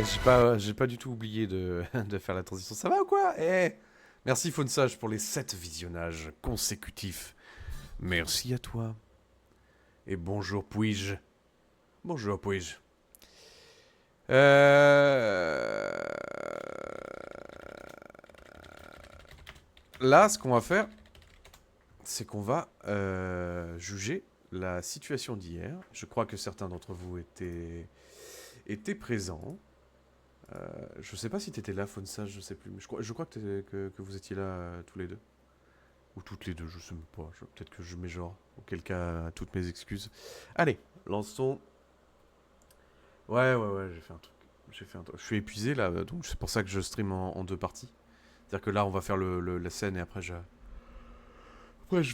j'ai pas du tout oublié de, de faire la transition. Ça va ou quoi? Merci Phonsage pour les 7 visionnages consécutifs. Merci à toi. Et bonjour Pouige. Bonjour Pouige. Là, ce qu'on va faire, c'est qu'on va juger la situation d'hier. Je crois que certains d'entre vous étaient présents. Je sais pas si t'étais là, Phonsage, je sais plus. Mais je crois que vous étiez là tous les deux. Ou toutes les deux, je sais même pas. Peut-être que je mets genre. Auquel cas, toutes mes excuses. Allez, lançons. Ouais, j'ai fait un truc. Je suis épuisé là, donc c'est pour ça que je stream en 2 parties. C'est-à-dire que là, on va faire la scène et après je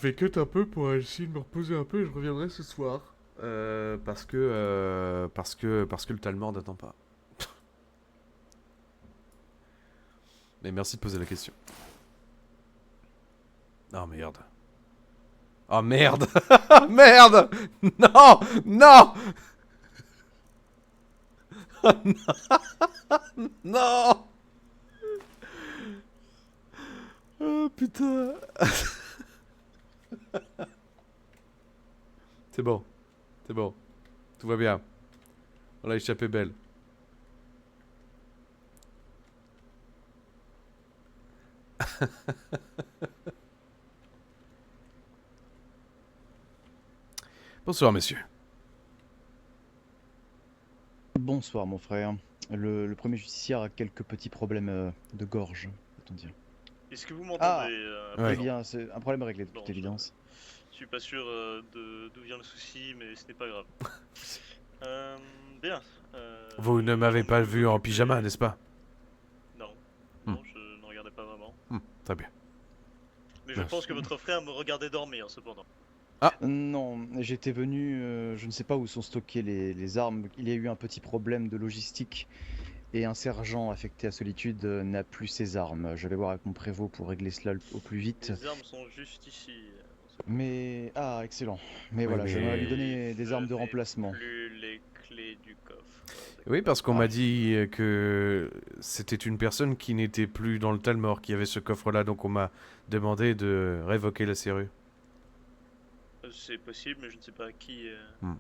vais cut un peu pour essayer de me reposer un peu et je reviendrai ce soir. Parce que le Talmor n'attend pas. Mais merci de poser la question. Oh merde. Oh merde. Merde. Non. Non. Non. Oh putain. C'est bon. C'est bon. Tout va bien. On l'a échappé belle. Bonsoir messieurs. Bonsoir mon frère. Le premier justicière a quelques petits problèmes de gorge, peut-on dire. Est-ce que vous m'entendez Ah à Ouais. Eh présent bien, c'est un problème réglé de Bon, toute évidence. je suis pas sûr d'où vient le souci, mais ce n'est pas grave. Bien. Vous ne m'avez j'en ai pas pu vu en m'occuper- pyjama, n'est-ce pas? Non, Hmm. non, je ne regardais pas vraiment. Très bien. Mais je Merci. pense que votre frère me regardait dormir, cependant. Non, j'étais venu, je ne sais pas où sont stockées les armes. Il y a eu un petit problème de logistique et un sergent affecté à Solitude n'a plus ses armes. Je vais voir avec mon prévôt pour régler cela au plus vite. Les armes sont juste ici. Mais... Ah, excellent. Mais Oui, voilà, mais- j'aimerais lui Et donner des je armes de n'ai remplacement. plus les clés du coffre. Oui, parce qu'on Ah. m'a dit que c'était une personne qui n'était plus dans le Talmor qui avait ce coffre-là, donc on m'a demandé de révoquer la serrure. C'est possible, mais je ne sais pas qui, Hmm.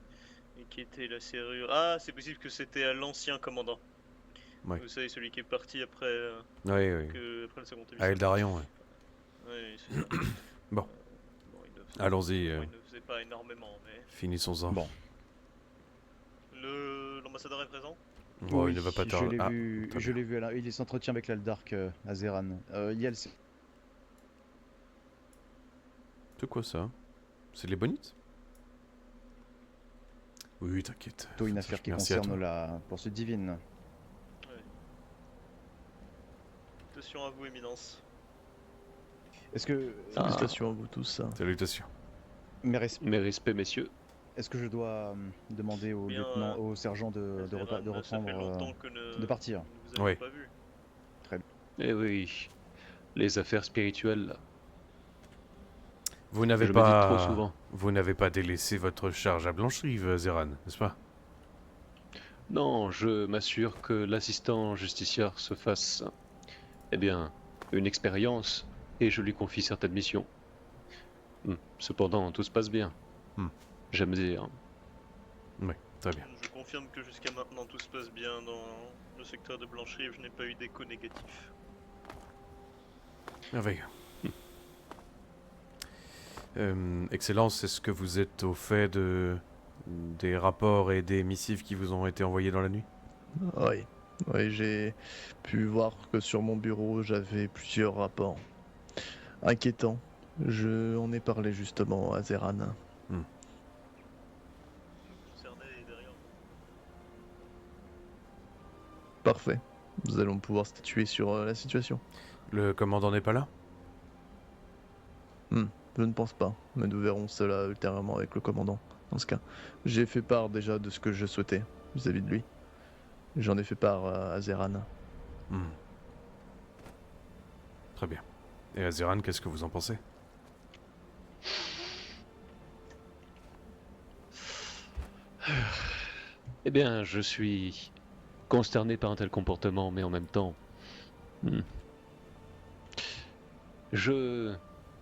et qui était la serrure. Ah, c'est possible que c'était à l'ancien commandant. Ouais. Vous savez, celui qui est parti après, Oui. après le second À émissaire. Eldarion, ouais. Oui, c'est ça. Bon. Bon, Allons-y, il ne faisait pas énormément, mais... finissons-en. Bon. L'ambassadeur est présent? Bon, il ne va pas je tarder. l'ai Ah, vu, très je bien. l'ai vu, il s'entretient avec l'Aldark à Zeran. Il y a le... C'est quoi ça? C'est les bonites? Oui, t'inquiète. plutôt une affaire qui Merci à concerne toi. la poursuite divine. Ouais. Attention à vous, éminence. Est-ce que... Félicitations à vous tous. Salutations. Mes respects. Mes respects, messieurs. Est-ce que je dois demander au Bien, lieutenant, au sergent de Azéran, ça fait reprendre, longtemps que de partir? nous vous Oui. avons pas vu. Eh oui, les affaires spirituelles, là. Vous n'avez Je le dis trop pas... souvent. Vous n'avez pas délaissé votre charge à Blancherive, Zeran, n'est-ce pas? Non, je m'assure que l'assistant justiciard se fasse, eh bien, une expérience et je lui confie certaines missions. Cependant, tout se passe bien. Hmm. J'aime dire. Oui, très bien. Je confirme que jusqu'à maintenant tout se passe bien dans le secteur de Blancherive, je n'ai pas eu d'écho négatif. Merveilleux. Excellence, est-ce que vous êtes au fait des rapports et des missives qui vous ont été envoyés dans la nuit? Oui, j'ai pu voir que sur mon bureau, j'avais plusieurs rapports inquiétants. Je en ai parlé justement à Zeran. Le concerné est derrière vous. Parfait. Nous allons pouvoir statuer sur la situation. Le commandant n'est pas là? Je ne pense pas, mais nous verrons cela ultérieurement avec le commandant. Dans ce cas, j'ai fait part déjà de ce que je souhaitais vis-à-vis de lui. J'en ai fait part à Zeran. Hmm. Très bien. Et Azeran, qu'est-ce que vous en pensez? Eh bien, je suis consterné par un tel comportement, mais en même temps, hmm, je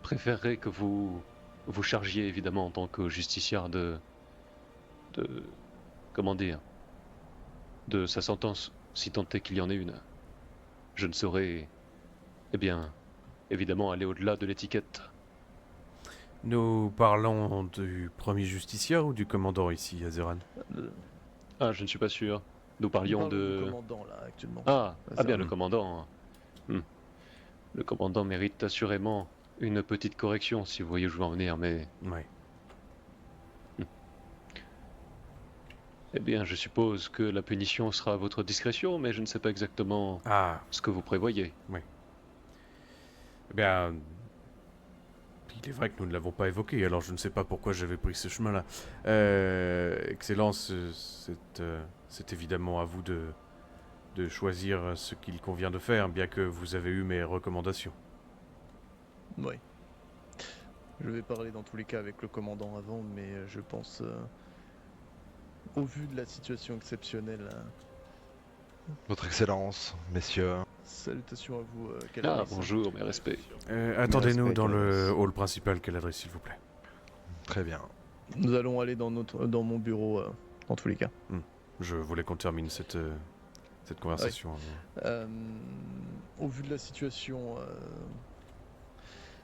préférerais que vous vous chargiez évidemment en tant que justiciard de comment dire, de sa sentence, si tant est qu'il y en ait une. Je ne saurais, eh bien, évidemment aller au-delà de l'étiquette. Nous parlons du premier justicière ou du commandant ici, Azeran? Le- Ah, je ne suis pas sûr. Nous nous parlions parlons du de... commandant là actuellement. Ah bien, le Hmm. commandant. Hmm. Le commandant mérite assurément une petite correction, si vous voyez où je veux en venir, mais... Ouais. Eh bien, je suppose que la punition sera à votre discrétion, mais je ne sais pas exactement Ah, ce que vous prévoyez. eh bien... Il est vrai que nous ne l'avons pas évoqué, alors je ne sais pas pourquoi j'avais pris ce chemin-là. Excellence, c'est évidemment à vous de choisir ce qu'il convient de faire, bien que vous avez eu mes recommandations. Oui. Je vais parler dans tous les cas avec le commandant avant, mais je pense, au vu de la situation exceptionnelle, Votre Excellence, messieurs. salutations à vous, Ah, Caladris. bonjour, mes respects. Attendez-nous respect, dans le Caladris. hall principal, Caladris, s'il vous plaît. Très bien. Nous allons aller dans mon bureau, dans tous les cas. Je voulais qu'on termine cette conversation. Au vu de la situation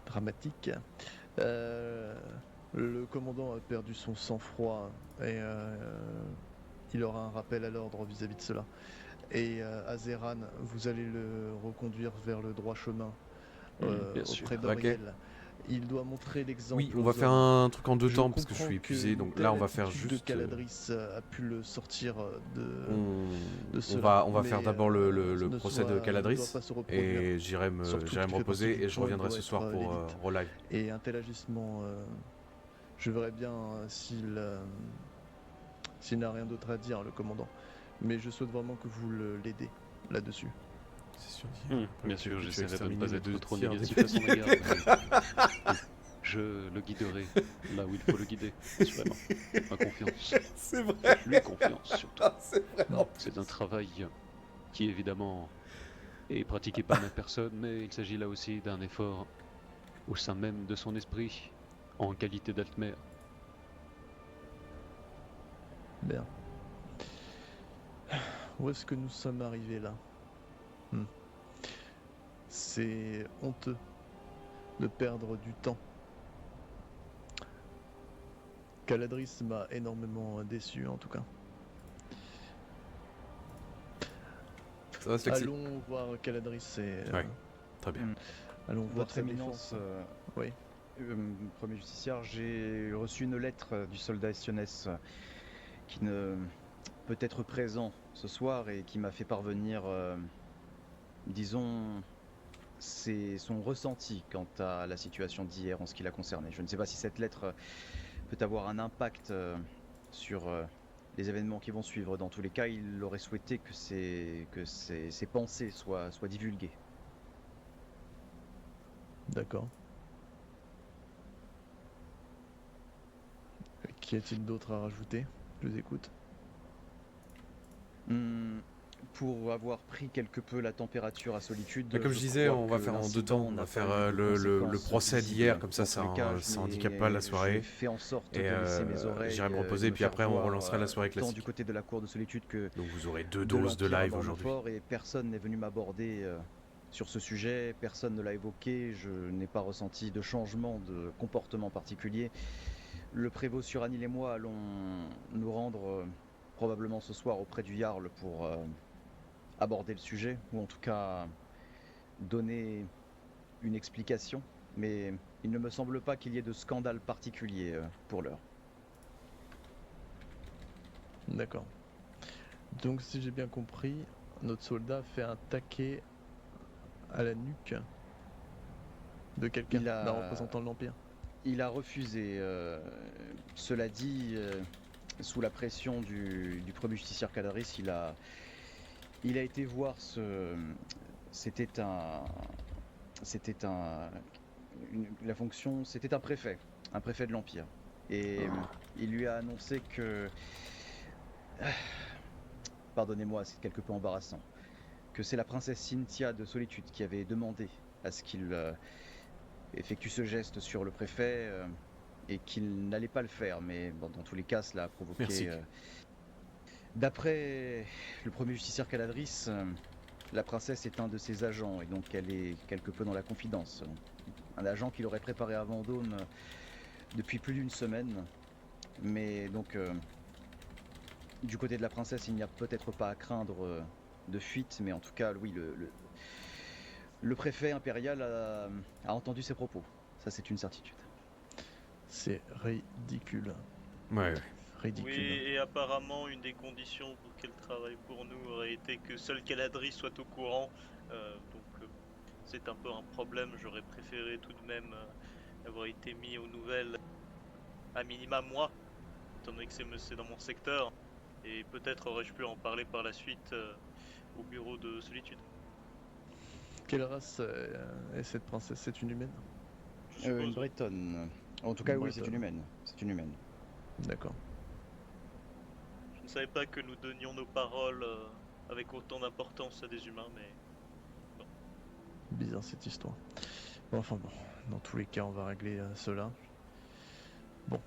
dramatique, le commandant a perdu son sang-froid et il aura un rappel à l'ordre vis-à-vis de cela. Et Azeran, vous allez le reconduire vers le droit chemin bien sûr. auprès d'Oriel. Il doit montrer l'exemple. Oui, on va aux faire hommes. un truc en deux Je temps, parce que je comprends suis épuisé, que donc là on va telle faire attitude juste... de Caladris a pu le sortir de on cela, va faire mais, d'abord le ne procès de doit Caladris, pas se reproduire. et j'irai me Surtout qu'il fait reposer, partie du et je clan, il reviendrai doit ce soir être, pour l'élite. Relive. Et un tel agissement, je verrais bien s'il n'a rien d'autre à dire, le commandant. Mais je souhaite vraiment que vous l'aidez là-dessus. C'est sûr. Bien sûr, Tu as j'essaierai de ne exterminé pas les être deux trop tiers négatif des à son égard. mais je le guiderai là où il faut le guider, assurément. Ma confiance. C'est vrai, Faites-lui confiance, surtout. c'est vrai. C'est un travail qui, évidemment, est pratiqué par la personne, mais il s'agit là aussi d'un effort au sein même de son esprit, en qualité d'Altmer. Bien. Où est-ce que nous sommes arrivés là C'est honteux de perdre du temps. Caladris m'a énormément déçu en tout cas. Ça va, Slexy? Allons voir Caladris et... Ouais. Très bien. allons voir Votre sa éminence, défense. Oui. premier justicière, j'ai reçu une lettre du soldat Estionès qui ne peut être présent ce soir et qui m'a fait parvenir, disons, son ressenti quant à la situation d'hier en ce qui l'a concerné. Je ne sais pas si cette lettre peut avoir un impact sur les événements qui vont suivre. Dans tous les cas, il aurait souhaité que ses pensées soient divulguées. D'accord. Qu'y a-t-il d'autre à rajouter? Je vous écoute. Pour avoir pris quelque peu la température à Solitude. Comme je disais, on va faire en deux temps. On va faire le procès d'hier, comme ça handicape pas la soirée. J'ai fait en sorte de Et laisser mes oreilles. j'irai me reposer, puis après on relancera la soirée Tant classique. du côté de la cour de Solitude que Donc vous aurez 2 de doses de l'Empire live dans le aujourd'hui. fort, et personne n'est venu m'aborder sur ce sujet, personne ne l'a évoqué, je n'ai pas ressenti de changement de comportement particulier. Le prévôt Suranil et moi allons nous rendre probablement ce soir auprès du Jarl pour aborder le sujet, ou en tout cas donner une explication, mais il ne me semble pas qu'il y ait de scandale particulier pour l'heure. D'accord. Donc si j'ai bien compris, notre soldat fait un taquet à la nuque de quelqu'un, d'un représentant de l'Empire. Il a refusé, cela dit, sous la pression du premier justicier Caladris, il a été voir c'était un préfet de l'Empire, et il lui a annoncé que pardonnez-moi, c'est quelque peu embarrassant, que c'est la princesse Cynthia de Solitude qui avait demandé à ce qu'il effectue ce geste sur le préfet et qu'il n'allait pas le faire. Mais bon, dans tous les cas, cela a provoqué... Merci. D'après le premier justicière Caladris, la princesse est un de ses agents et donc elle est quelque peu dans la confidence. Un agent qu'il aurait préparé à Vendôme depuis plus d'une semaine. Mais donc, du côté de la princesse, il n'y a peut-être pas à craindre de fuite, mais en tout cas, oui, le préfet impérial a entendu ses propos. Ça, c'est une certitude. C'est ridicule. Ouais. Ridicule. Oui, et apparemment, une des conditions pour qu'elle travaille pour nous aurait été que seul Caladri soit au courant. Donc, c'est un peu un problème. J'aurais préféré tout de même avoir été mis aux nouvelles, à minima moi, étant donné que c'est dans mon secteur. Et peut-être aurais-je pu en parler par la suite au bureau de Solitude. Quelle race est cette princesse? C'est une humaine? Je Une suppose. bretonne. En tout cas, Une oui, c'est bretonne. une humaine. C'est une humaine. D'accord. Je ne savais pas que nous donnions nos paroles avec autant d'importance à des humains, mais Bizarre cette histoire. Bon, enfin bon, dans tous les cas, on va régler cela. Bon.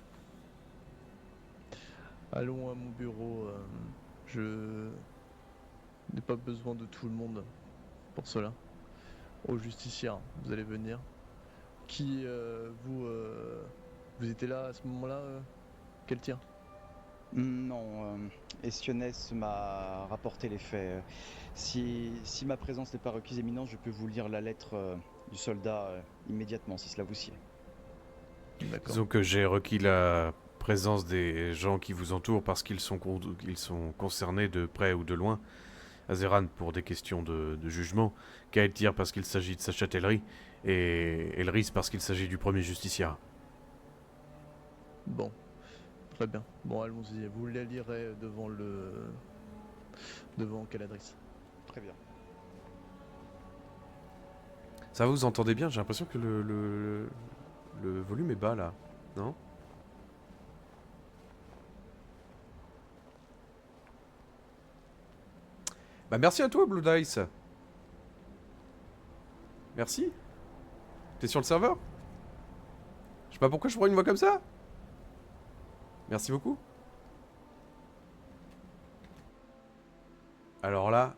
Allons à mon bureau. Je n'ai pas besoin de tout le monde pour cela. Au justicière, vous allez venir. Qui, vous étiez là à ce moment-là Quel tir? Non, Estionès m'a rapporté les faits. Si ma présence n'est pas requise éminente, je peux vous lire la lettre du soldat immédiatement, si cela vous sied. D'accord. Disons que j'ai requis la présence des gens qui vous entourent parce qu'ils sont concernés de près ou de loin. Azeran pour des questions de jugement, Kael'thir parce qu'il s'agit de sa châtellerie, et Elrys parce qu'il s'agit du premier justiciar. Bon. Très bien. Bon, allons-y. Vous la lirez devant Caladris. Très bien. Ça vous entendez bien? J'ai l'impression que le volume est bas là, non? Bah merci à toi Blue Dice. Merci. T'es sur le serveur? Je sais pas pourquoi je prends une voix comme ça. Merci beaucoup. Alors là,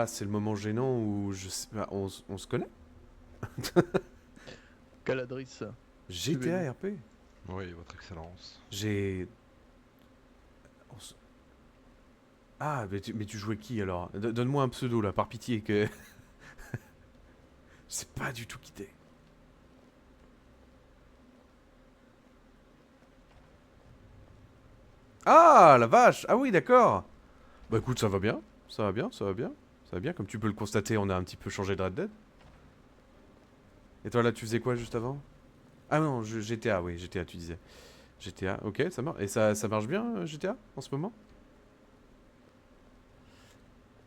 c'est le moment gênant où je sais pas, on se connaît? Caladris. GTA RP. Oui, votre excellence. J'ai... Ah, mais tu jouais qui alors? Donne-moi un pseudo là, par pitié que... Je sais pas du tout qui t'es. Ah, la vache! Ah oui, d'accord! Bah écoute, ça va bien. Ça va bien, ça va bien. Ça va bien, comme tu peux le constater, on a un petit peu changé de Red Dead. Et toi là, tu faisais quoi juste avant? Ah non, GTA, oui, GTA, tu disais. GTA, ok, ça marche. Et ça marche bien, GTA, en ce moment?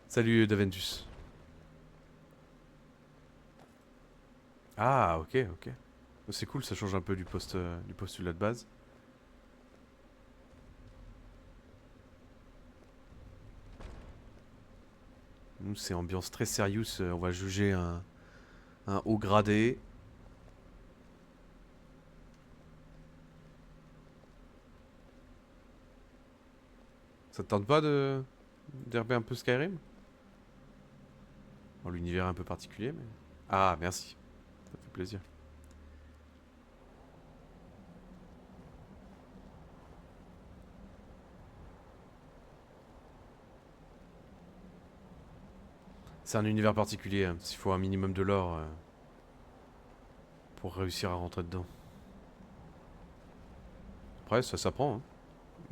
Salut, Daventus. Ah, ok, ok. C'est cool, ça change un peu du postulat de base. Nous, c'est ambiance très sérieuse. On va juger un haut gradé. Ça te tente pas d'herber un peu Skyrim? Bon, l'univers est un peu particulier, mais... Ah, merci. Ça fait plaisir. C'est un univers particulier, hein. Il faut un minimum de lore pour réussir à rentrer dedans. Après, ça s'apprend, hein.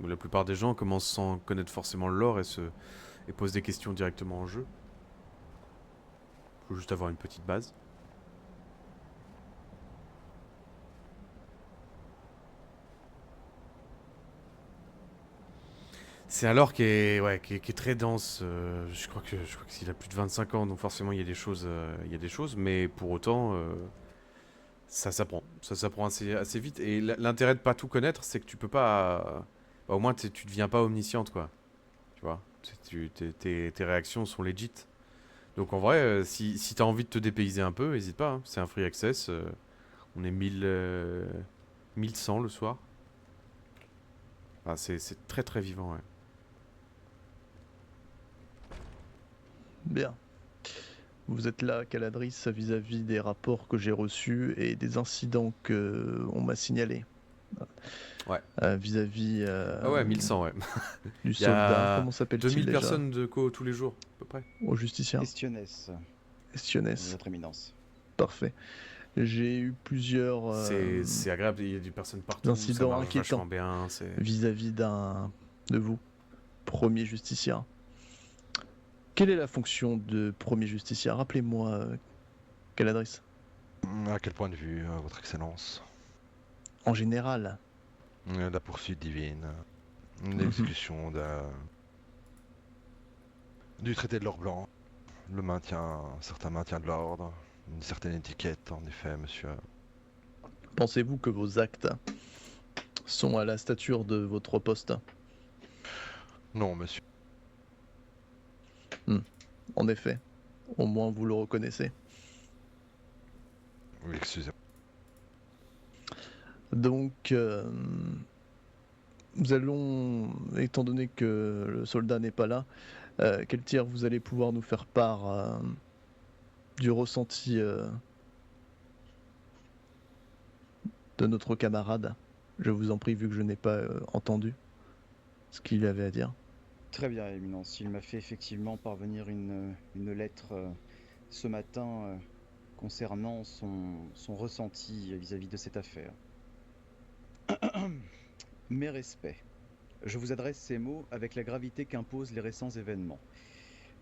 La plupart des gens commencent sans connaître forcément le lore et posent des questions directement en jeu. Faut juste avoir une petite base. C'est un lore qui est très dense. Je crois qu'il a plus de 25 ans, donc forcément il y a des choses, mais pour autant, ça s'apprend. Ça s'apprend assez vite. Et l'intérêt de pas tout connaître, c'est que tu peux pas. Bah, au moins, tu deviens pas omnisciente, quoi. Tu vois. Tes réactions sont legit. Donc en vrai, si t'as envie de te dépayser un peu, n'hésite pas, hein. C'est un free access. On est 1100 le soir. Ah, c'est très très vivant, ouais. Bien. Vous êtes là, Caladrice, vis-à-vis des rapports que j'ai reçus et des incidents qu'on m'a signalés. Ouais. Vis-à-vis Ah ouais, 1100, ouais. du Il y soldat. a Comment s'appelle-t-il 2000 déjà personnes de co tous les jours, à peu près. Au justicier. Estionès, Estionès. votre éminence. Parfait. J'ai eu plusieurs C'est agréable, il y a des personnes partout, ça incidents marche inquiétants vachement bien. vis-à-vis de vous, premier justicier. Quelle est la fonction de premier justicier? Rappelez-moi, Caladrice. À quel point de vue, votre excellence? En général. La poursuite divine, l'exécution du traité de l'or blanc, un certain maintien de l'ordre, une certaine étiquette, en effet, monsieur. Pensez-vous que vos actes sont à la stature de votre poste? Non, monsieur. En effet. Au moins vous le reconnaissez. Oui, excusez-moi. Donc, nous allons, étant donné que le soldat n'est pas là, quel tir vous allez pouvoir nous faire part du ressenti de notre camarade? Je vous en prie, vu que je n'ai pas entendu ce qu'il avait à dire. Très bien, éminence. Il m'a fait effectivement parvenir une lettre ce matin concernant son ressenti vis-à-vis de cette affaire. Mes respects. Je vous adresse ces mots avec la gravité qu'imposent les récents événements.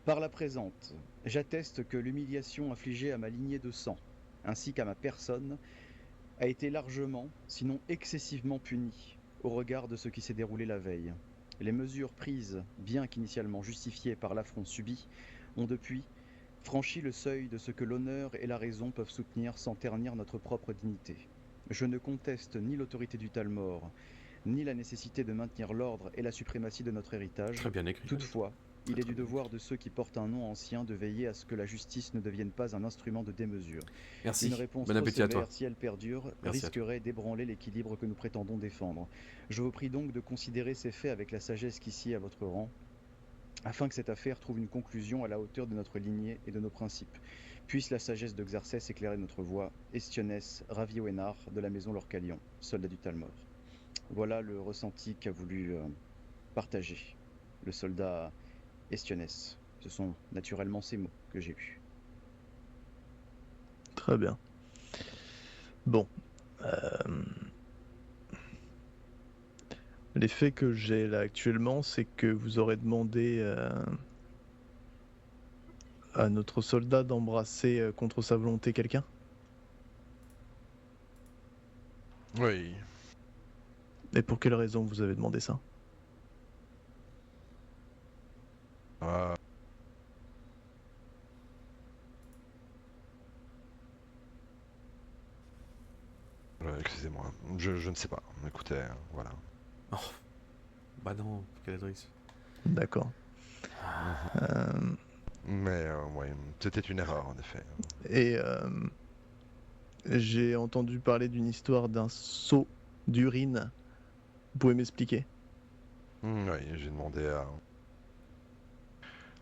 Par la présente, j'atteste que l'humiliation infligée à ma lignée de sang, ainsi qu'à ma personne, a été largement, sinon excessivement punie, au regard de ce qui s'est déroulé la veille. Les mesures prises, bien qu'initialement justifiées par l'affront subi, ont depuis franchi le seuil de ce que l'honneur et la raison peuvent soutenir sans ternir notre propre dignité. Je ne conteste ni l'autorité du Talmor, ni la nécessité de maintenir l'ordre et la suprématie de notre héritage. Très bien écrit. Toutefois, il est du devoir de ceux qui portent un nom ancien de veiller à ce que la justice ne devienne pas un instrument de démesure. Merci. Une réponse Bon appétit à toi. sévère, si elle perdure, Merci risquerait d'ébranler l'équilibre que nous prétendons défendre. Je vous prie donc de considérer ces faits avec la sagesse qui sied à votre rang, afin que cette affaire trouve une conclusion à la hauteur de notre lignée et de nos principes. Puisse la sagesse de Xarxès éclairer notre voie. Estionès Ravioénar de la maison Lorcalion, soldat du Talmor. Voilà le ressenti qu'a voulu partager le soldat Estionès. Ce sont naturellement ces mots que j'ai eus. Très bien. Bon. Les faits que j'ai là actuellement, c'est que vous aurez demandé à notre soldat d'embrasser contre sa volonté quelqu'un? Oui. Et pour quelle raison vous avez demandé ça? Excusez-moi, je ne sais pas. Écoutez, voilà. Oh. Bah non, Caladrice. D'accord. Mais ouais, c'était une erreur en effet. Et j'ai entendu parler d'une histoire d'un seau d'urine. Vous pouvez m'expliquer? Oui, j'ai demandé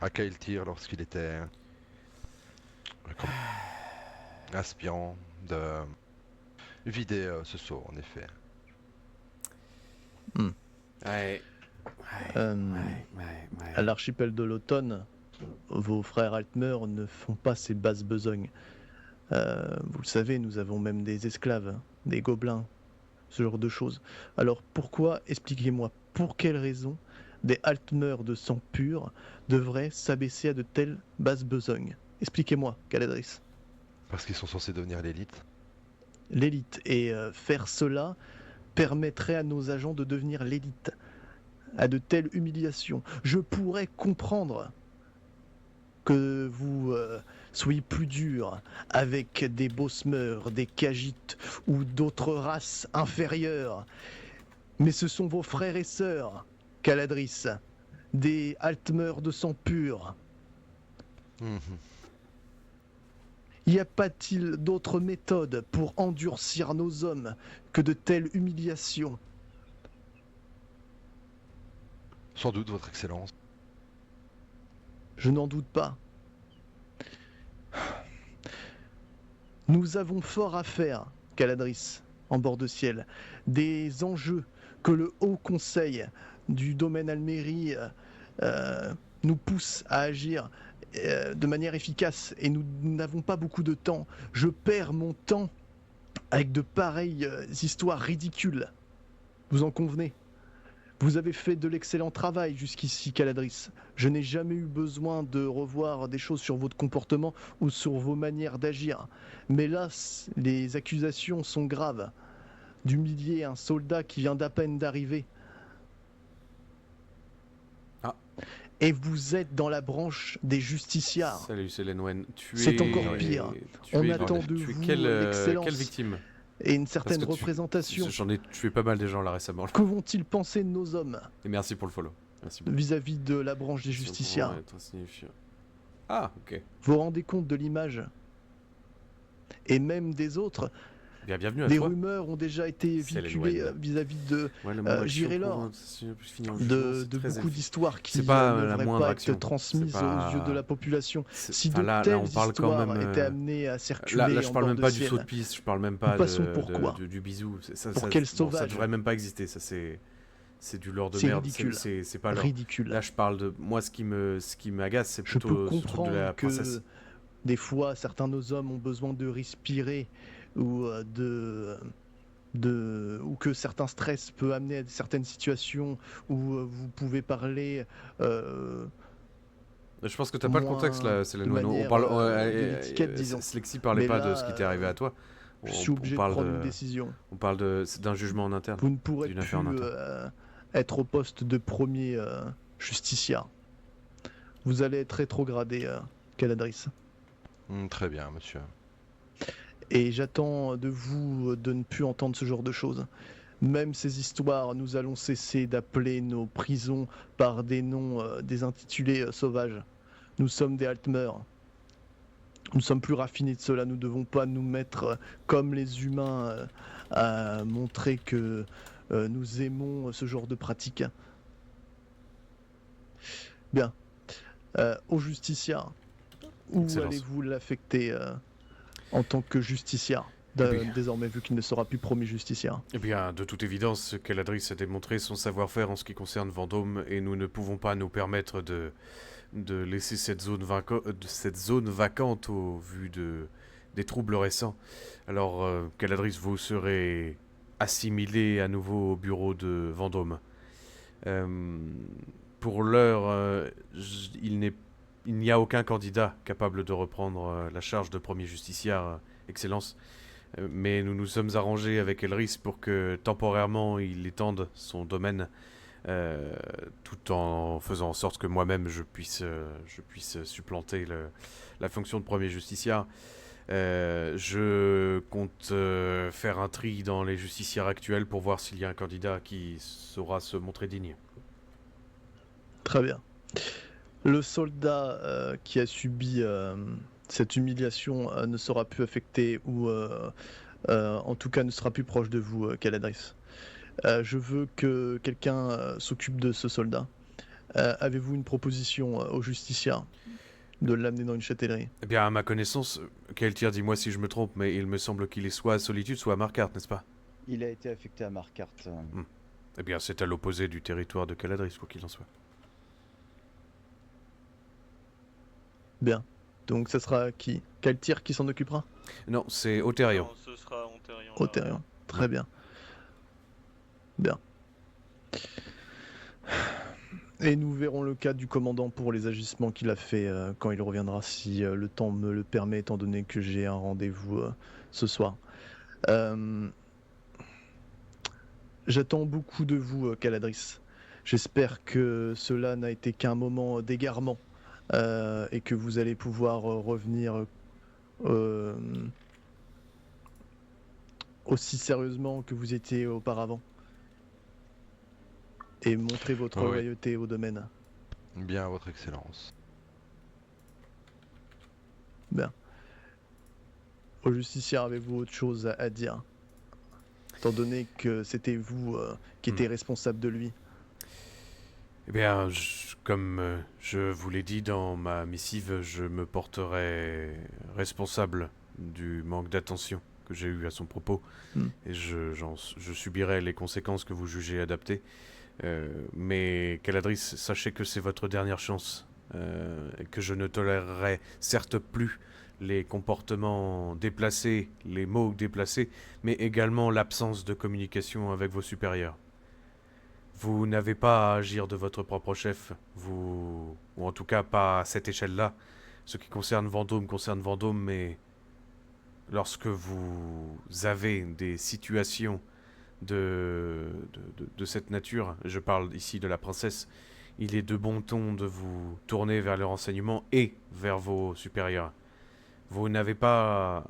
à Kyle Tyr lorsqu'il était comme aspirant de vider ce seau en effet. Ouais. À l'archipel de l'automne, vos frères Altmer ne font pas ces basses besognes. Vous le savez, nous avons même des esclaves, des gobelins, ce genre de choses. Alors pourquoi, expliquez-moi, pour quelle raison des Altmer de sang pur devraient s'abaisser à de telles basses besognes? Expliquez-moi, Caladrice. Parce qu'ils sont censés devenir l'élite. L'élite. Et faire cela permettrait à nos agents de devenir l'élite. À de telles humiliations. Je pourrais comprendre que vous soyez plus dur avec des Bosmeurs, des Khajiits ou d'autres races inférieures. Mais ce sont vos frères et sœurs, Caladrice. des Altmer de sang pur. Mhm. Y a pas-t-il d'autre méthode pour endurcir nos hommes que de telles humiliations? Sans doute, votre excellence. Je n'en doute pas. Nous avons fort à faire, Caladris, en bord de ciel. Des enjeux que le Haut Conseil du domaine Almérie nous pousse à agir de manière efficace et nous n'avons pas beaucoup de temps. Je perds mon temps avec de pareilles histoires ridicules. Vous en convenez? Vous avez fait de l'excellent travail jusqu'ici, Caladris. Je n'ai jamais eu besoin de revoir des choses sur votre comportement ou sur vos manières d'agir. Mais là, les accusations sont graves. D'humilier un soldat qui vient d'à peine d'arriver. Ah. Et vous êtes dans la branche des justiciards. Salut, c'est Lenwen. C'est encore pire. On attend de vous l'excellence. Quelle victime? Et une certaine Parce que représentation. J'en ai tué pas mal des gens là récemment. Que vont-ils penser de nos hommes Et merci pour le follow. Merci beaucoup. vis-à-vis de la branche des justiciards? Être insignifiant. Ah, ok. Vous vous rendez compte de l'image? Et même des autres, Bien, bienvenue à des toi. rumeurs ont déjà été C'est véhiculées Lenwen. vis-à-vis de Ouais, le moment j'irai action là. pour- c'est fini en de jugement, c'est très beaucoup elfique. d'histoires qui C'est pas ne la devraient moindre pas action. être transmises C'est pas- aux yeux de la population. C'est- Si enfin, de là, telles on parle quand histoires même, étaient amenées à circuler Là, je en parle bord même de pas du ciel, saut de piste, je parle même pas passons pour quoi du bisou. Pour quel ça sauvage devrait même pas exister, ça c'est du lore de C'est merde, ridicule. c'est pas lore. ridicule. Là, je parle de moi, ce qui m'agace, c'est Je peux plutôt ce truc de comprendre la que princesse. des fois, certains de nos hommes ont besoin de respirer ou ou que certains stress peut amener à certaines situations où vous pouvez parler Je pense que t'as pas le moins contexte là, c'est de On manière, parle, de l'étiquette, disons. Slexy parlait Mais pas là, de ce qui t'est arrivé à toi. je suis obligé de prendre une décision. On parle d'un jugement en interne. Vous ne pourrez d'une plus affaire en interne. être au poste de premier justiciar. Vous allez être rétrogradé, Caladris. Très bien, monsieur. Et j'attends de vous de ne plus entendre ce genre de choses. Même ces histoires, nous allons cesser d'appeler nos prisons par des noms des intitulés sauvages. Nous sommes des Altmer. Nous sommes plus raffinés de cela. Nous ne devons pas nous mettre comme les humains à montrer que nous aimons ce genre de pratique. Bien. Au justiciar, où Excellence. allez-vous l'affecter en tant que justiciar, désormais vu qu'il ne sera plus promis justiciar? Eh bien, de toute évidence, Caladris a démontré son savoir-faire en ce qui concerne Vendôme, et nous ne pouvons pas nous permettre de laisser cette zone vacante au vu des troubles récents. Alors, Caladris, vous serez assimilé à nouveau au bureau de Vendôme. Pour l'heure, il n'y a aucun candidat capable de reprendre la charge de premier justiciar, Excellence. Mais nous nous sommes arrangés avec Elris pour que temporairement il étende son domaine, tout en faisant en sorte que moi-même je puisse supplanter la fonction de premier justiciar. Je compte faire un tri dans les justiciars actuels pour voir s'il y a un candidat qui saura se montrer digne. Très bien. Le soldat qui a subi cette humiliation ne sera plus affecté ou en tout cas ne sera plus proche de vous, Caladris. Je veux que quelqu'un s'occupe de ce soldat. Avez-vous une proposition au justiciar de l'amener dans une châtellerie? Eh bien, à ma connaissance, Kael'thir, dis-moi si je me trompe, mais il me semble qu'il est soit à Solitude, soit à Marquardt, n'est-ce pas? Il a été affecté à Marquardt. Eh bien, c'est à l'opposé du territoire de Caladris, quoi qu'il en soit. Bien. Donc ça sera qui? Kael'thir qui s'en occupera? Non, c'est Autherion. Non, ce sera Onterion. Autherion. Très bien. Bien. Et nous verrons le cas du commandant pour les agissements qu'il a fait quand il reviendra, si le temps me le permet, étant donné que j'ai un rendez-vous ce soir. J'attends beaucoup de vous, Caladris. J'espère que cela n'a été qu'un moment d'égarement et que vous allez pouvoir revenir aussi sérieusement que vous étiez auparavant et montrer votre Oui. loyauté au domaine. Bien, votre excellence. Bien. Au justicière, avez-vous autre chose à dire? Étant donné que c'était vous qui étiez responsable de lui. Eh bien, comme je vous l'ai dit dans ma missive, je me porterai responsable du manque d'attention que j'ai eu à son propos. Et je subirai les conséquences que vous jugez adaptées. Mais Caladris, sachez que c'est votre dernière chance. Et que je ne tolérerai certes plus les comportements déplacés, les mots déplacés, mais également l'absence de communication avec vos supérieurs. Vous n'avez pas à agir de votre propre chef, ou en tout cas pas à cette échelle-là. Ce qui concerne Vendôme, mais lorsque vous avez des situations de cette nature, je parle ici de la princesse, il est de bon ton de vous tourner vers les renseignements et vers vos supérieurs. Vous n'avez pas...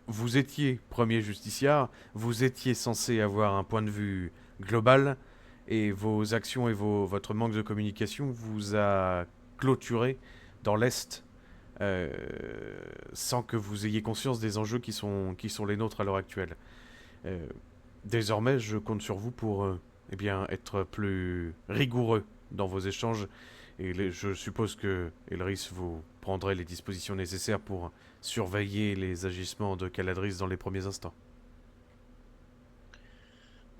Vous étiez premier justiciard, vous étiez censé avoir un point de vue global, et vos actions et votre manque de communication vous a clôturé dans l'Est, sans que vous ayez conscience des enjeux qui sont les nôtres à l'heure actuelle. Désormais, je compte sur vous pour être plus rigoureux dans vos échanges, et je suppose que Elris vous prendrait les dispositions nécessaires pour surveiller les agissements de Caladris dans les premiers instants.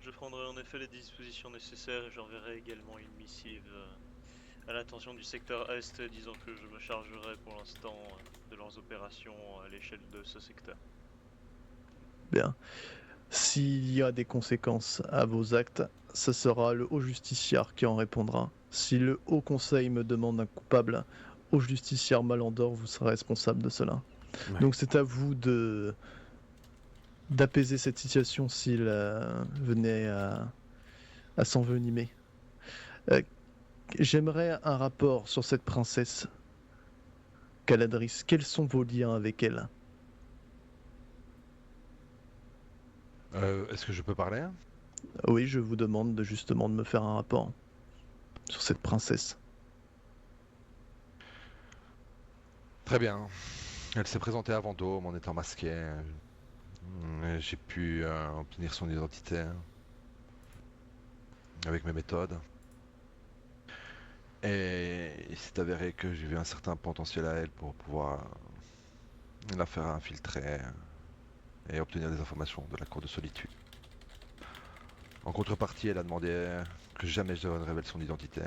Je prendrai en effet les dispositions nécessaires et j'enverrai également une missive à l'attention du secteur Est, disant que je me chargerai pour l'instant de leurs opérations à l'échelle de ce secteur. Bien. S'il y a des conséquences à vos actes, ce sera le haut justiciar qui en répondra. Si le haut conseil me demande un coupable, au justiciar Malandor, vous serez responsable de cela. Ouais. Donc c'est à vous d'apaiser cette situation s'il venait à s'envenimer. J'aimerais un rapport sur cette princesse Caladris. Quels sont vos liens avec elle? Est-ce que je peux parler? Oui, je vous demande justement de me faire un rapport sur cette princesse. Très bien. Elle s'est présentée à Vendôme en étant masquée. J'ai pu obtenir son identité avec mes méthodes. Et il s'est avéré que j'ai vu un certain potentiel à elle pour pouvoir la faire infiltrer et obtenir des informations de la cour de solitude. En contrepartie, elle a demandé que jamais je ne révèle son identité.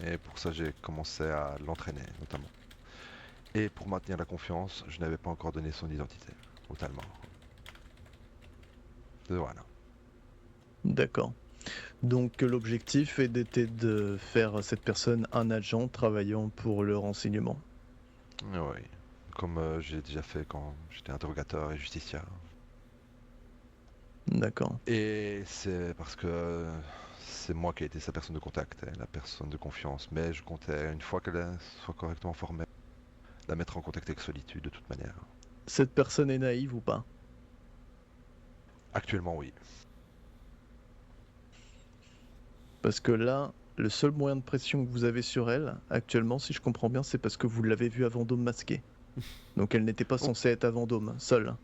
Et pour ça, j'ai commencé à l'entraîner, notamment. Et pour maintenir la confiance, je n'avais pas encore donné son identité, totalement. Voilà. D'accord. Donc l'objectif était de faire cette personne un agent travaillant pour le renseignement. Oui. Comme j'ai déjà fait quand j'étais interrogateur et justiciar. D'accord. Et c'est parce que c'est moi qui ai été sa personne de contact, la personne de confiance. Mais je comptais, une fois qu'elle soit correctement formée, la mettre en contact avec Solitude de toute manière. Cette personne est naïve ou pas? Actuellement, oui. Parce que là, le seul moyen de pression que vous avez sur elle, actuellement, si je comprends bien, c'est parce que vous l'avez vue à Vendôme masquée. Donc elle n'était pas censée être à Vendôme, seule.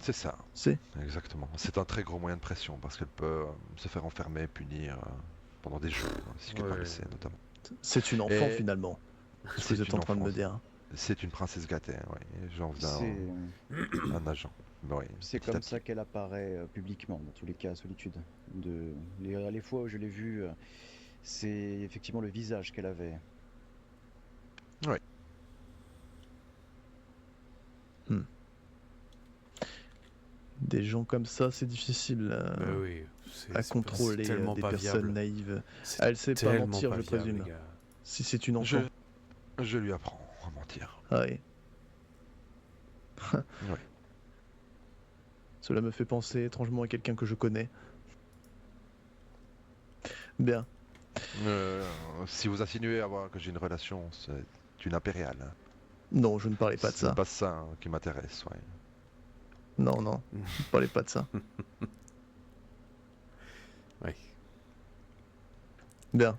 C'est ça. C'est Exactement. C'est un très gros moyen de pression parce qu'elle peut se faire enfermer, punir pendant des jours, si qu'elle n'est pas laissée, notamment. C'est une enfant Et finalement, ce que c'est vous êtes une en train de me enfance. dire. C'est une princesse gâtée, oui. J'en faisais un agent. Oui, C'est petit à comme petit. ça qu'elle apparaît publiquement, dans tous les cas, à Solitude. Les fois où je l'ai vue, c'est effectivement le visage qu'elle avait. Des gens comme ça, c'est difficile Oui, à contrôler, tellement des pas personnes viable. naïves. C'est Elle sait pas tellement mentir, pas je viable, présume. les gars. Si c'est une enfant. Je lui apprends à mentir. Ah oui. Oui. Cela me fait penser étrangement à quelqu'un que je connais. Bien. Si vous insinuez que j'ai une relation, c'est une impériale. Non, je ne parlais pas de ça. C'est pas ça qui m'intéresse, ouais. Non, non, ne parlez pas de ça. Oui. Bien.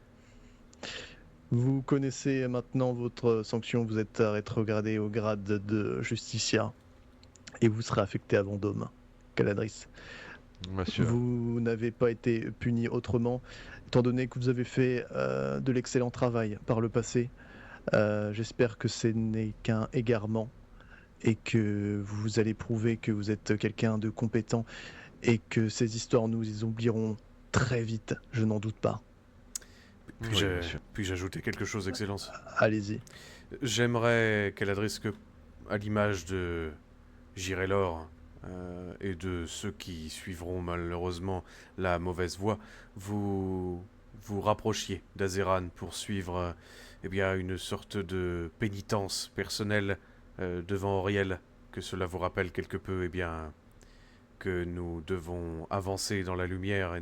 Vous connaissez maintenant votre sanction, vous êtes rétrogradé au grade de justiciar et vous serez affecté à Vendôme, Caladris. Monsieur. Vous n'avez pas été puni autrement, étant donné que vous avez fait de l'excellent travail par le passé. J'espère que ce n'est qu'un égarement et que vous allez prouver que vous êtes quelqu'un de compétent et que ces histoires nous les oublierons très vite, je n'en doute pas. Oui, monsieur. Puis-je ajouter quelque chose, Excellence? Allez-y. J'aimerais qu'elle adresse que, à l'image de Jirelor et de ceux qui suivront malheureusement la mauvaise voie, vous vous rapprochiez d'Azeran pour suivre eh bien, une sorte de pénitence personnelle devant Auriel, que cela vous rappelle quelque peu eh bien, que nous devons avancer dans la lumière et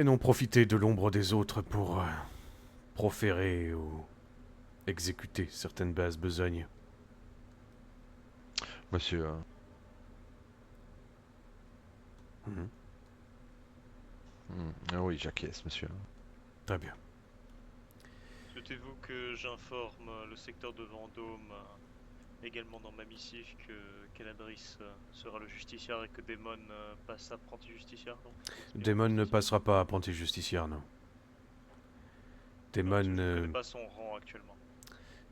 non profiter de l'ombre des autres pour proférer ou exécuter certaines basses besognes. Monsieur. Mhm. Ah oui, j'acquiesce, monsieur. Très bien. Souhaitez-vous que j'informe le secteur de Vendôme, également dans ma missive, que Caladris sera le justiciar et que Daemon passe apprenti justiciar, non? Daemon ne passera pas apprenti justiciar, non. Non, parce que Daemon, je ne connais pas son rang actuellement.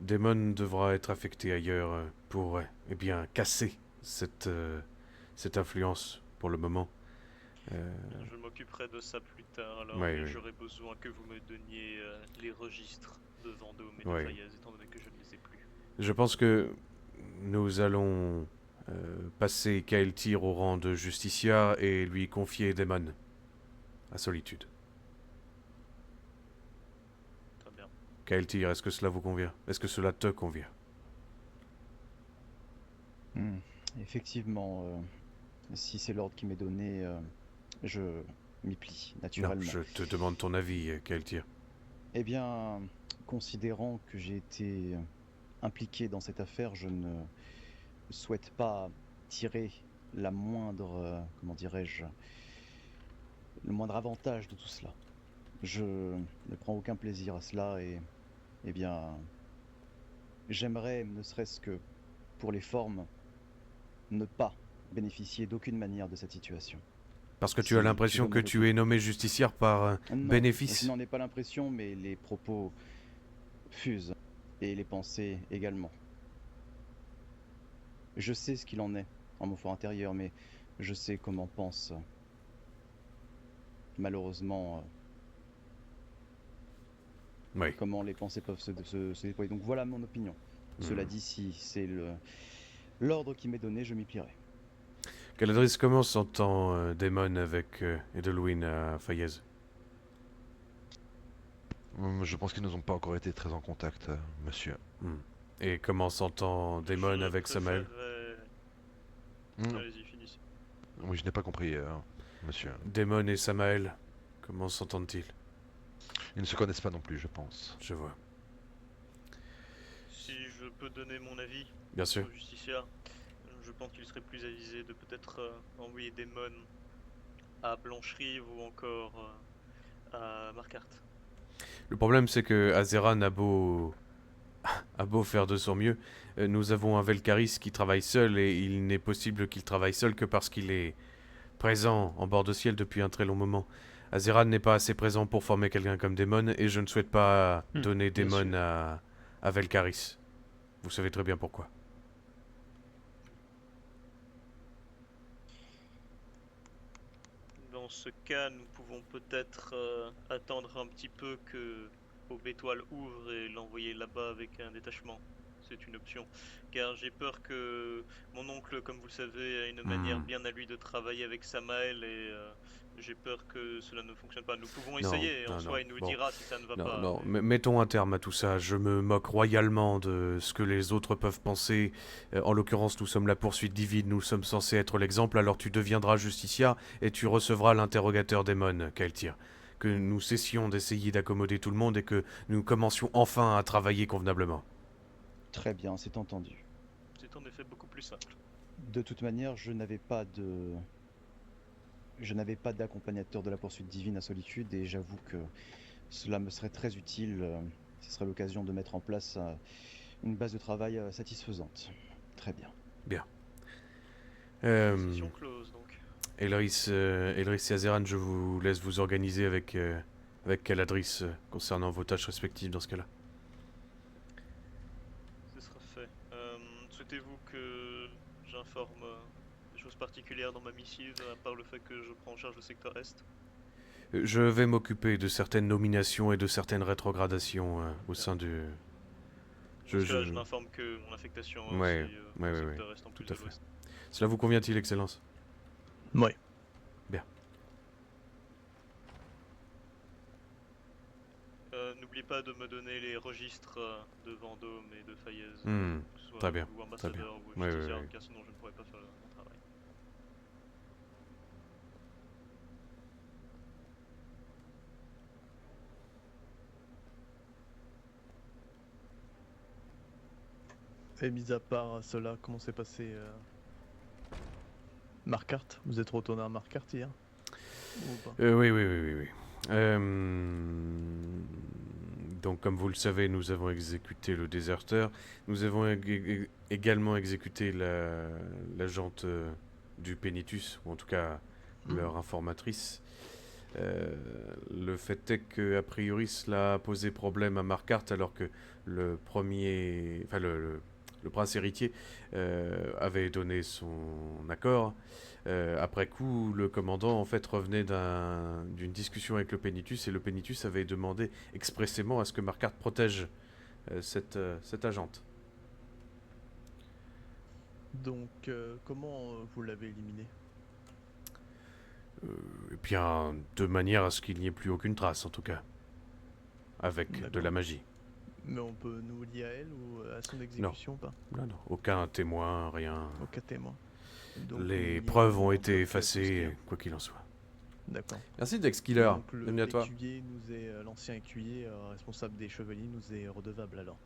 Daemon devra être affecté ailleurs pour eh bien, casser cette influence pour le moment. Je m'occuperai de ça plus tard, alors Ouais, mais oui. j'aurais besoin que vous me donniez les registres de Vendôme et de Ouais. Fayez, étant donné que je ne les ai plus. Je pense que nous allons passer Kael'Tyr au rang de justiciar et lui confier Daemon à Solitude. Très bien. Kael'Tyr, est-ce que cela vous convient? Est-ce que cela te convient? Effectivement, si c'est l'ordre qui m'est donné, je m'y plie, Non, naturellement. je te demande ton avis, Kael'Tyr. Eh bien, considérant que j'ai été impliqué dans cette affaire, je ne souhaite pas tirer la moindre, comment dirais-je, le moindre avantage de tout cela. Je ne prends aucun plaisir à cela et, eh bien, j'aimerais, ne serait-ce que pour les formes, ne pas bénéficier d'aucune manière de cette situation. Parce que tu Si as l'impression tu que veux me tu es nommé justiciar par Non, bénéfice. je n'en ai pas l'impression, mais les propos fusent, et les pensées également. Je sais ce qu'il en est en mon fort intérieur, mais je sais comment pense malheureusement Oui. comment les pensées peuvent se déployer. Donc voilà mon opinion. Cela dit, si c'est l'ordre qui m'est donné, je m'y plierai. Caladris, comment s'entend Daemon avec Edelwyn à Fayez? Je pense qu'ils n'ont pas encore été très en contact, monsieur. Et comment s'entend Daemon Je avec Samael? Hmm, Allez-y, finissez. Oui, je n'ai pas compris, monsieur. Daemon et Samael, comment s'entendent-ils? Ils ne se connaissent pas non plus, je pense. Je vois. Si je peux donner mon avis Bien sûr. au justiciar, je pense qu'il serait plus avisé de peut-être envoyer Daemon à Blancherive ou encore à Marquardt. Le problème, c'est que Azeran a beau faire de son mieux, nous avons un Velkaris qui travaille seul et il n'est possible qu'il travaille seul que parce qu'il est présent en bord de ciel depuis un très long moment. Azeran n'est pas assez présent pour former quelqu'un comme Daemon et je ne souhaite pas donner bien Daemon sûr. à Velkaris. Vous savez très bien pourquoi. Dans ce cas, nous pouvons peut-être attendre un petit peu que Aube Étoile ouvre et l'envoyer là-bas avec un détachement. C'est une option. Car j'ai peur que mon oncle, comme vous le savez, a une manière bien à lui de travailler avec Samael et j'ai peur que cela ne fonctionne pas. Nous pouvons essayer et en soi il nous dira si ça ne va Non, pas. non, mais- mettons un terme à tout ça. Je me moque royalement de ce que les autres peuvent penser. En l'occurrence, nous sommes la poursuite divine, nous sommes censés être l'exemple, alors tu deviendras justiciar et tu recevras l'interrogateur Daemon, Kael'Tyr. Que nous cessions d'essayer d'accommoder tout le monde et que nous commencions enfin à travailler convenablement. Très bien, c'est entendu. C'est en effet beaucoup plus simple. De toute manière, je n'avais pas d'accompagnateur de la poursuite divine à Solitude et j'avoue que Cela me serait très utile. Ce serait l'occasion de mettre en place une base de travail satisfaisante. Très bien. Bien. Euh, Session close donc. Elris et Azeran, je vous laisse vous organiser avec Caladris concernant vos tâches respectives dans ce cas-là. Ce sera fait. Souhaitez-vous que j'informe des choses particulières dans ma missive, à part le fait que je prends en charge le secteur Est? Je vais m'occuper de certaines nominations et de certaines rétrogradations au sein du... Parce que là, je m'informe que mon affectation Ouais, aussi ouais, au ouais, secteur Est en plus tout à de fait. l'Ouest. Cela vous convient-il, Excellence? Ouais. N'oubliez pas de me donner les registres de Vendôme et de Fayez, Hmm, que ce soit très bien, ou ambassadeur ou Ouais, ouais, justicier, ouais. car sinon je ne pourrais pas faire mon travail. Et mis à part cela, comment s'est passé Marquardt? Vous êtes retourné à Marquardt hier? Ou pas? Oui. Donc, comme vous le savez, nous avons exécuté le déserteur. Nous avons également exécuté l'agente du Pénitus, ou en tout cas leur informatrice. Le fait est que, a priori, cela a posé problème à Marquardt, alors que le premier, enfin le prince héritier avait donné son accord. Après coup, le commandant en fait revenait d'une discussion avec le Pénitus, et le Pénitus avait demandé expressément à ce que Marquardt protège cette agente. Donc, comment vous l'avez éliminé? Et bien, de manière à ce qu'il n'y ait plus aucune trace, en tout cas. Avec de D'accord. la magie. Mais on peut nous lier à elle ou à son exécution ou pas? Non, aucun témoin, rien. Aucun témoin. Donc, Les nous preuves lions ont en été bloc tout ce qu'il y effacées, a. quoi qu'il en soit. D'accord. Merci Dex Killer. Donc Bienvenue à toi. l'écuyer nous est l'ancien écuyer responsable des chevaliers nous est redevable alors.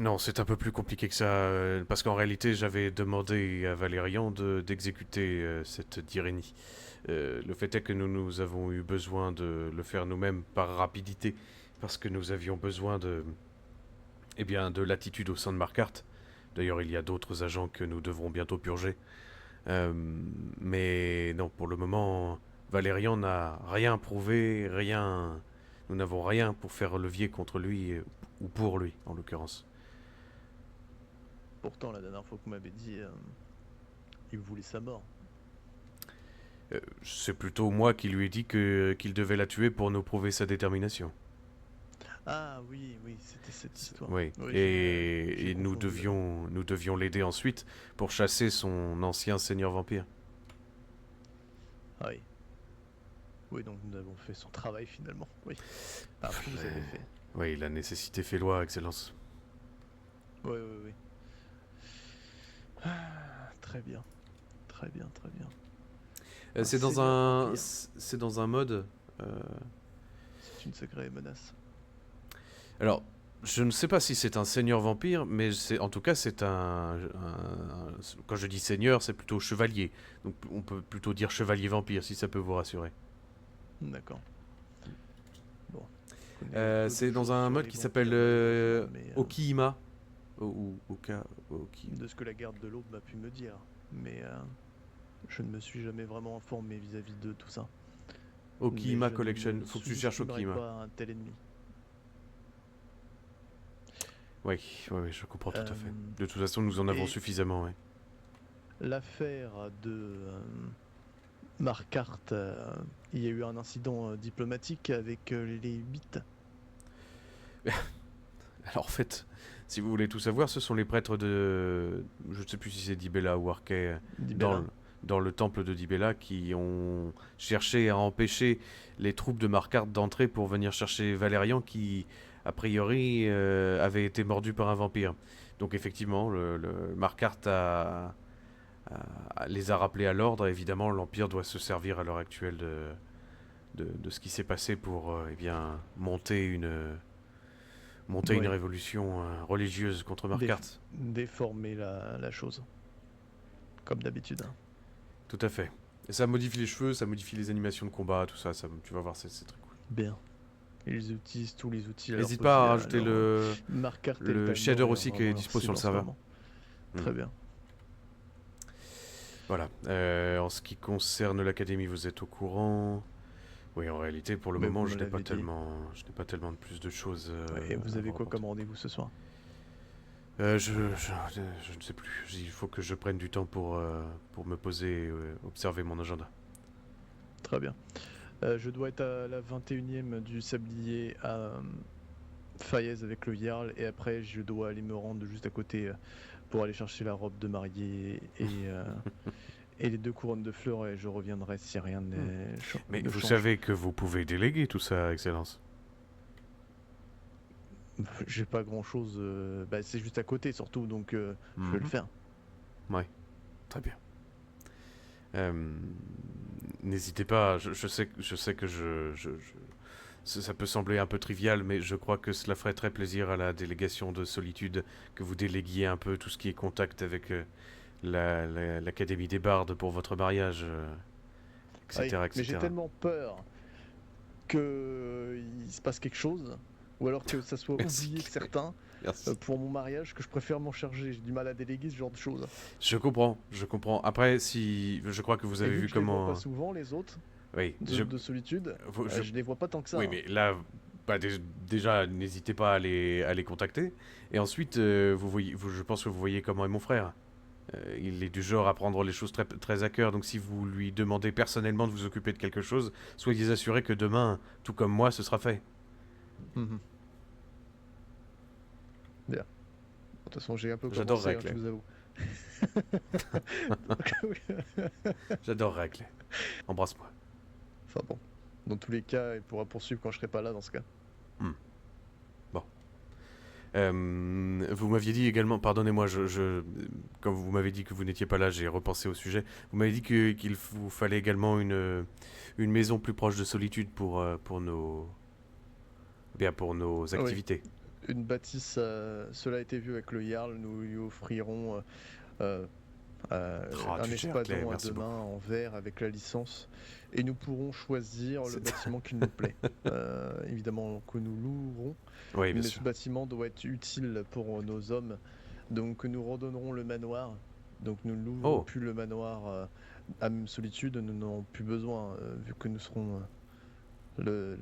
Non, c'est un peu plus compliqué que ça, parce qu'en réalité, j'avais demandé à Valérian d'exécuter cette Dirénie. Le fait est que nous avons eu besoin de le faire nous-mêmes par rapidité, parce que nous avions besoin de l'attitude au sein de Marquardt. D'ailleurs, il y a d'autres agents que nous devrons bientôt purger. Mais non, pour le moment, Valérian n'a rien prouvé, rien... Nous n'avons rien pour faire levier contre lui, ou pour lui, en l'occurrence. Pourtant, la dernière fois que vous m'avez dit, il voulait sa mort. C'est plutôt moi qui lui ai dit qu'il devait la tuer pour nous prouver sa détermination. Ah oui, c'était cette histoire. Oui, Oui, et j'ai nous confondu, devions l'aider ensuite pour chasser son ancien seigneur vampire. Ah oui. Oui, donc nous avons fait son travail finalement. Oui. Ah, vous avez fait. Oui, la nécessité fait loi, Excellence. Oui. Ah, très bien. C'est dans seigneur un... vampire. C'est dans un mode... C'est une sacrée menace. Alors, je ne sais pas si c'est un seigneur vampire, mais en tout cas, c'est quand je dis seigneur, c'est plutôt chevalier. Donc, on peut plutôt dire chevalier vampire, si ça peut vous rassurer. D'accord. Bon. Je connais peu de C'est dans choses un sur mode les qui vampires, s'appelle malheureusement, mais, Okihima. Ou Oki. de ce que la garde de l'Aube m'a pu me dire. Mais je ne me suis jamais vraiment informé vis-à-vis de tout ça. Okihima Mais je Collection. ne Faut que tu cherches sous-estimerai Okihima. pas un tel ennemi. Oui, je comprends tout à fait. Euh, De toute façon, nous en avons et- suffisamment, oui. L'affaire de Marquardt, il y a eu un incident diplomatique avec les Huit. Alors, en fait, si vous voulez tout savoir, ce sont les prêtres de... Je ne sais plus si c'est Dibella ou Arkay, dans le temple de Dibella, qui ont cherché à empêcher les troupes de Marquardt d'entrer pour venir chercher Valérian, qui, a priori, avait été mordu par un vampire. Donc, effectivement, le Marquardt les a rappelés à l'ordre. Évidemment, l'Empire doit se servir à l'heure actuelle de ce qui s'est passé pour monter une Ouais. révolution religieuse contre Marquardt. Déformer la chose. Comme d'habitude. Tout à fait. Et ça modifie les cheveux, ça modifie les animations de combat, tout ça, tu vas voir, c'est très cool. Bien. Ils utilisent tous les outils. à leur N'hésite pas à posséder, rajouter alors, marque carte et le timer shader et aussi qui est vraiment dispo sur le silence, serveur. vraiment. Mm. Très bien. Voilà. En ce qui concerne l'académie, vous êtes au courant. Oui, en réalité, pour le Mais moment, vous je me n'ai pas l'avez dit. tellement de plus de choses. Et vous à avez vous quoi raconter. comme rendez-vous ce soir? Je ne sais plus. Il faut que je prenne du temps pour me poser et observer mon agenda. Très bien. Je dois être à la 21e du sablier à Fayez avec le Jarl et après je dois aller me rendre juste à côté pour aller chercher la robe de mariée et les 2 couronnes de fleurs et je reviendrai si rien n'est Mais ne vous change. savez que vous pouvez déléguer tout ça, Excellence. J'ai pas grand chose, c'est juste à côté surtout donc je vais le Mhm. faire. Ouais, très bien. N'hésitez pas, je sais que ça peut sembler un peu trivial, mais je crois que cela ferait très plaisir à la délégation de Solitude que vous déléguiez un peu tout ce qui est contact avec l'Académie des Bardes pour votre mariage, etc. Oui, etc. mais j'ai tellement peur que il se passe quelque chose ou alors que ça soit Merci, oublié de Claire. certains. Merci. Pour mon mariage que je préfère m'en charger. J'ai du mal à déléguer ce genre de choses. Je comprends. Après, si je crois que vous Et avez vu vu que je les vois comment. pas souvent, les autres, Oui, de solitude, je- je les vois pas tant que ça. oui, hein. mais là, bah, déjà, n'hésitez pas à les contacter. Et ensuite, je pense que vous voyez comment est mon frère. Il est du genre à prendre les choses très, très à cœur. Donc, si vous lui demandez personnellement de vous occuper de quelque chose, soyez assurés que demain, tout comme moi, ce sera fait. Mhm. Bien. De toute façon, j'ai un peu J'adorerais, commencé, hein, je Claire. vous avoue. Donc, oui. J'adorerais, Claire. Embrasse-moi. Enfin bon. Dans tous les cas, il pourra poursuivre quand je serai pas là dans ce cas. Vous m'aviez dit également, pardonnez-moi, quand vous m'avez dit que vous n'étiez pas là, j'ai repensé au sujet. Vous m'avez dit qu'il vous fallait également une maison plus proche de Solitude pour nos oui. activités. Une bâtisse, cela a été vu avec le Jarl, nous lui offrirons Ah, un tu gères, Claire, espadon à merci 2 mains en verre avec la licence et nous pourrons choisir le C'est- bâtiment qui nous plaît. Évidemment que nous louerons, Oui, bien mais sûr. ce bâtiment doit être utile pour nos hommes. Donc nous redonnerons le manoir. Donc nous ne louerons Oh. plus le manoir à même solitude, nous n'en aurons plus besoin vu que nous serons le-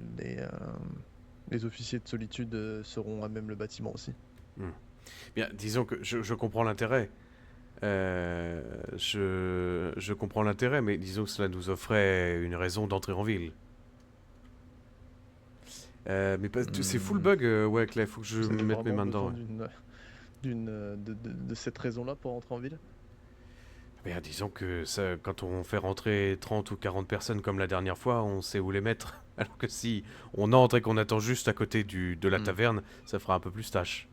les officiers de solitude seront à même le bâtiment aussi. Bien, disons que je comprends l'intérêt. Je comprends l'intérêt, mais disons que cela nous offrait une raison d'entrer en ville. Mais c'est full bug, ouais, Claire, faut que je Vous avez mette mes vraiment mains dedans. besoin Ouais. de cette raison-là pour entrer en ville? Bien, disons que ça, quand on fait rentrer 30 ou 40 personnes comme la dernière fois, on sait où les mettre. Alors que si on entre et qu'on attend juste à côté de la taverne, ça fera un peu plus tâche.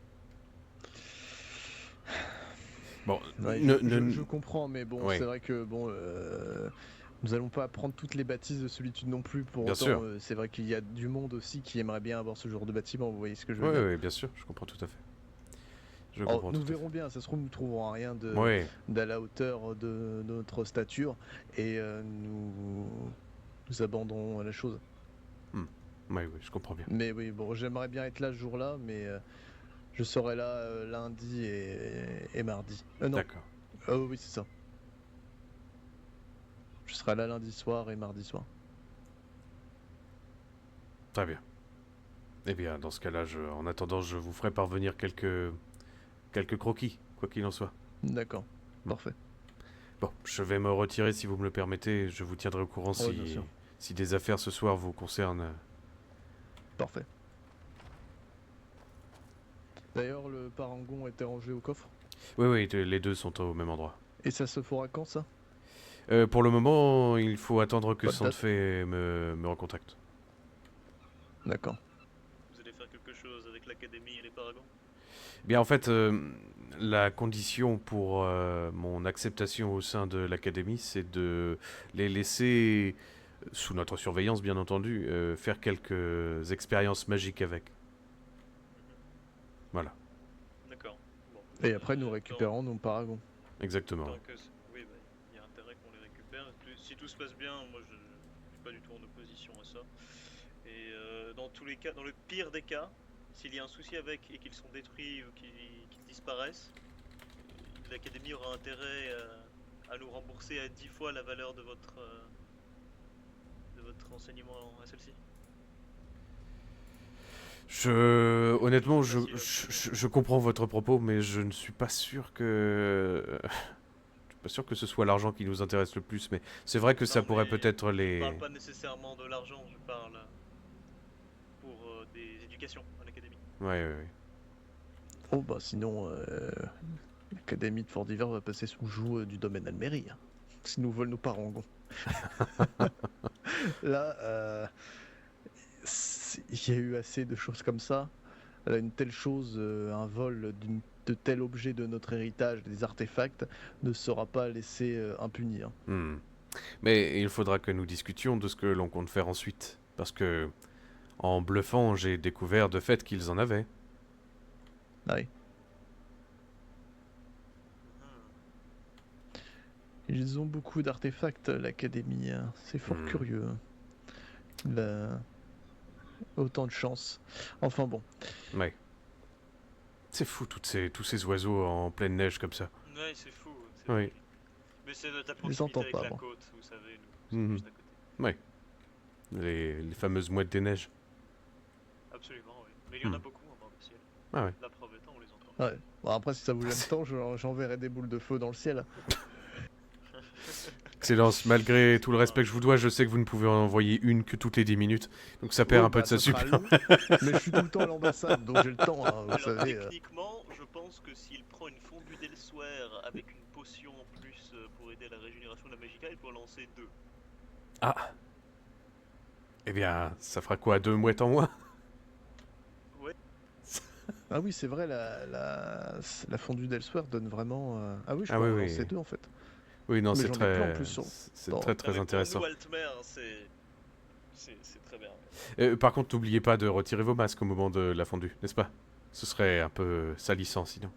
Bon, Ouais, je comprends, mais bon, Ouais. c'est vrai que bon, nous allons pas apprendre toutes les bâtisses de solitude non plus. Pour Bien autant, sûr. c'est vrai qu'il y a du monde aussi qui aimerait bien avoir ce genre de bâtiment. Vous voyez ce que je veux Oui, dire? oui, bien sûr, je comprends tout à fait. Je Alors, comprends nous tout à fait. verrons bien. Ça se trouve, nous trouverons rien Ouais, d'à la hauteur de notre stature et nous abandonnerons la chose. ouais, je comprends bien. Mais oui, bon, j'aimerais bien être là ce jour-là, mais je serai là lundi et mardi. Non. D'accord. Oui, c'est ça. Je serai là lundi soir et mardi soir. Très bien. Eh bien, dans ce cas-là, en attendant, je vous ferai parvenir quelques croquis, quoi qu'il en soit. D'accord. Parfait. Bon, je vais me retirer si vous me le permettez. Je vous tiendrai au courant Oh, bien sûr. si des affaires ce soir vous concernent. Parfait. D'ailleurs, le parangon était rangé au coffre. Oui, les deux sont au même endroit. Et ça se fera quand, ça? Pour le moment, il faut attendre que Pas de date. Santfé me recontacte. D'accord. Vous allez faire quelque chose avec l'académie et les paragons? Bien, en fait, la condition pour mon acceptation au sein de l'académie, c'est de les laisser, sous notre surveillance bien entendu, faire quelques expériences magiques avec. Voilà, D'accord. Bon. Et après, nous récupérons nos paragons. exactement. Tant que oui, bah, il y a intérêt qu'on les récupère. Si tout se passe bien, moi je suis pas du tout en opposition à ça. Et dans tous les cas, dans le pire des cas, s'il y a un souci avec et qu'ils sont détruits ou qu'ils disparaissent, l'académie aura intérêt à nous rembourser à 10 fois la valeur de votre enseignement à celle-ci. Honnêtement, je comprends votre propos, mais je ne suis pas sûr que... Je suis pas sûr que ce soit l'argent qui nous intéresse le plus, mais c'est vrai que ça Non, pourrait mais peut-être Je les... parle pas nécessairement de l'argent, je parle pour des éducations à l'académie. Ouais. Oh bah sinon, l'Académie de Fort d'Hiver va passer sous le joug du domaine Almérie, hein, si nous volent nos parangons. Là, il y a eu assez de choses comme ça. Là, une telle chose, un vol de tel objet de notre héritage, des artefacts, ne sera pas laissé impuni, hein. Mais il faudra que nous discutions de ce que l'on compte faire ensuite. Parce que, en bluffant, j'ai découvert de fait qu'ils en avaient. Ah oui. Ils ont beaucoup d'artefacts, l'Académie, hein. C'est fort curieux. Autant de chance. Enfin bon. Ouais. C'est fou, tous ces oiseaux en pleine neige comme ça. Ouais, c'est fou. Oui. vrai. Mais c'est notre proximité entends avec pas, la moi. côte, vous savez, nous, Mhm. c'est juste à côté. Les fameuses mouettes des neiges. Absolument, oui. Mais il y en a Hmm. beaucoup en bas au ciel. Ah ouais. La preuve étant, on les entend. Ouais. Bon, après, si ça vous gêne tant, j'enverrai des boules de feu dans le ciel. Excellence, malgré tout le respect que je vous dois, je sais que vous ne pouvez en envoyer une que toutes les 10 minutes. Donc ça perd Oui, un peu bah, de sa ça sera super. long, mais je suis tout le temps à l'ambassade, donc j'ai le temps, hein, vous Alors, savez. techniquement, je pense que s'il prend une fondue d'Elsewhere avec une potion en plus pour aider à la régénération de la Magica, il peut lancer 2. Ah. Eh bien, ça fera quoi, 2 mouettes en moins? Ah oui, c'est vrai, la fondue d'Elsewhere donne vraiment... Ah oui, je Ah peux oui, en oui. lancer 2 en fait. Oui, non, Mais c'est j'en ai plein en très... plus sur- C'est dans- très intéressant. Pour nous, Altmer, c'est très bien. Par contre, n'oubliez pas de retirer vos masques au moment de la fondue, n'est-ce pas? Ce serait un peu salissant sinon.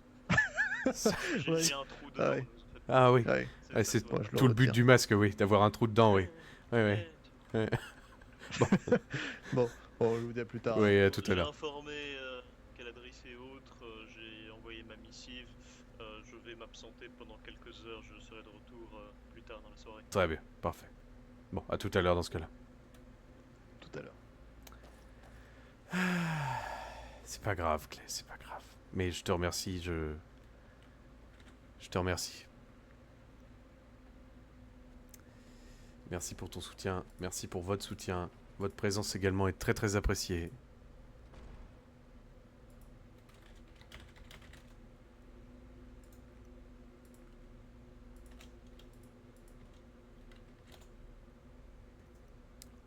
J'ai Ouais. j'ai un trou dedans. Ah ouais. ne vous faites pas. Ah oui, Ouais. ouais, c'est pas Ouais, je le tout le but retire. du masque, oui, d'avoir un trou dedans, oui. Ouais. Bon, je vous dis à plus tard. Oui, à tout à J'ai l'heure. informé Caladris et autres, j'ai envoyé ma missive, je vais m'absenter pendant quelques heures, je serai de retour plus tard dans la soirée. Très bien, parfait. Bon, à tout à l'heure dans ce cas-là. Tout à l'heure. C'est pas grave, Clay, c'est pas grave. Mais je te remercie, je te remercie. Merci pour ton soutien, merci pour votre soutien. Votre présence également est très très appréciée.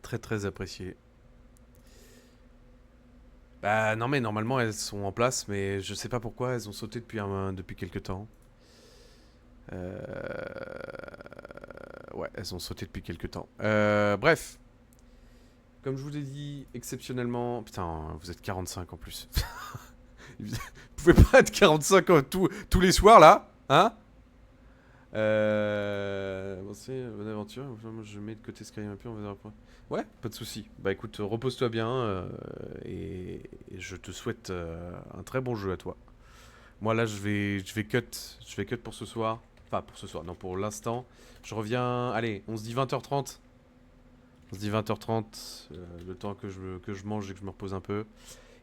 Très très appréciée. Bah non mais normalement elles sont en place, mais je sais pas pourquoi elles ont sauté depuis quelques temps. Ouais, elles ont sauté depuis quelques temps. Bref. Comme je vous l'ai dit, exceptionnellement... Putain, vous êtes 45 en plus. Vous pouvez pas être 45 tous les soirs là, hein? Bon, c'est bonne aventure. Moi, je mets de côté Skyrim un peu, on verra après. Ouais, pas de souci. Bah écoute, repose-toi bien et je te souhaite un très bon jeu à toi. Moi là, je vais cut pour ce soir. Enfin, pour ce soir, non, pour l'instant. Je reviens, allez, on se dit 20h30. On se dit 20h30, le temps que je mange et que je me repose un peu.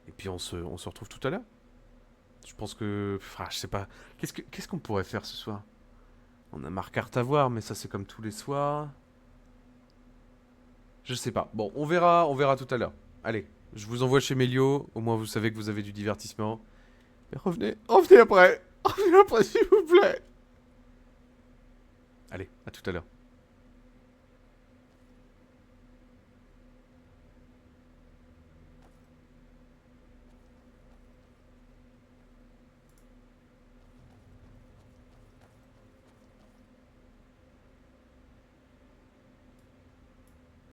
Et puis on se retrouve tout à l'heure. Je pense que... Enfin, je sais pas. Qu'est-ce qu'on pourrait faire ce soir? On a marre carte à voir, mais ça c'est comme tous les soirs. Je sais pas. Bon, on verra tout à l'heure. Allez, je vous envoie chez Melio. Au moins vous savez que vous avez du divertissement. Mais revenez après. Revenez après s'il vous plaît. Allez, à tout à l'heure.